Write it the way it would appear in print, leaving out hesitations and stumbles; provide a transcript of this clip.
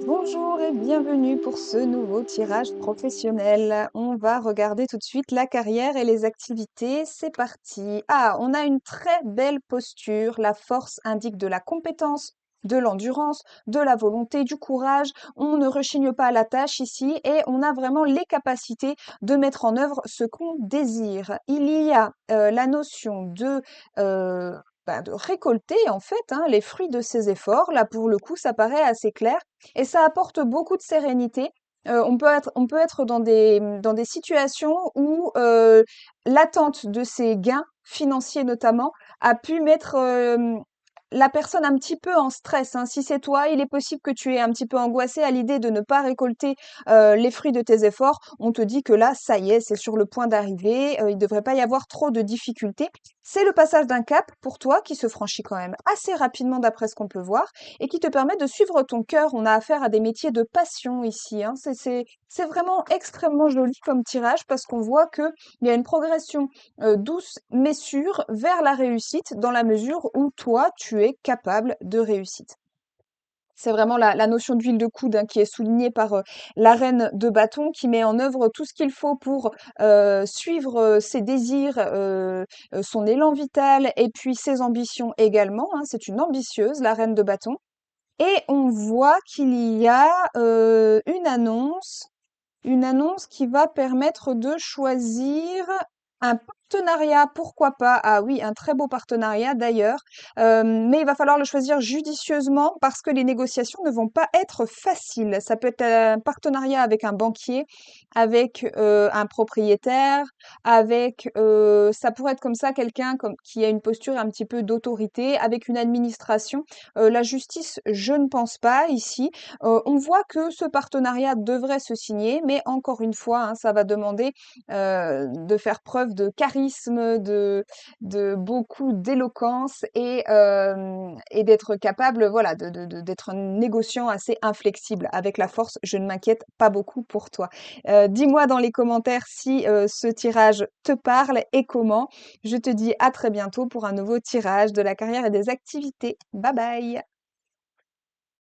Bonjour et bienvenue pour ce nouveau tirage professionnel. On va regarder tout de suite la carrière et les activités. C'est parti. Ah, on a une très belle posture. La force indique de la compétence, de l'endurance, de la volonté, du courage. On ne rechigne pas à la tâche ici et on a vraiment les capacités de mettre en œuvre ce qu'on désire. Il y a la notion de récolter en fait les fruits de ses efforts. Là, pour le coup, ça paraît assez clair et ça apporte beaucoup de sérénité. On peut être dans des situations où l'attente de ces gains financiers notamment a pu mettre la personne un petit peu en stress, hein. Si c'est toi, il est possible que tu aies un petit peu angoissé à l'idée de ne pas récolter les fruits de tes efforts. On te dit que là, ça y est, c'est sur le point d'arriver, il ne devrait pas y avoir trop de difficultés. C'est le passage d'un cap pour toi qui se franchit quand même assez rapidement d'après ce qu'on peut voir et qui te permet de suivre ton cœur. On a affaire à des métiers de passion ici, hein. C'est vraiment extrêmement joli comme tirage parce qu'on voit qu'il y a une progression douce mais sûre vers la réussite dans la mesure où toi, tu es capable de réussite. C'est vraiment la notion d'huile de coude qui est soulignée par la reine de bâton qui met en œuvre tout ce qu'il faut pour suivre ses désirs, son élan vital et puis ses ambitions également, hein. C'est une ambitieuse, la reine de bâton. Et on voit qu'il y a une annonce qui va permettre de choisir un partenariat, pourquoi pas? Ah oui, un très beau partenariat d'ailleurs, mais il va falloir le choisir judicieusement parce que les négociations ne vont pas être faciles. Ça peut être un partenariat avec un banquier, avec un propriétaire, avec ça pourrait être comme ça quelqu'un comme qui a une posture un petit peu d'autorité, avec une administration. La justice, je ne pense pas ici. On voit que ce partenariat devrait se signer, mais encore une fois, hein, ça va demander de faire preuve de charisme, de beaucoup d'éloquence et d'être capable, voilà, d'être un négociant assez inflexible. Avec la force, je ne m'inquiète pas beaucoup pour toi. Dis-moi dans les commentaires si ce tirage te parle et comment. Je te dis à très bientôt pour un nouveau tirage de la carrière et des activités. Bye bye!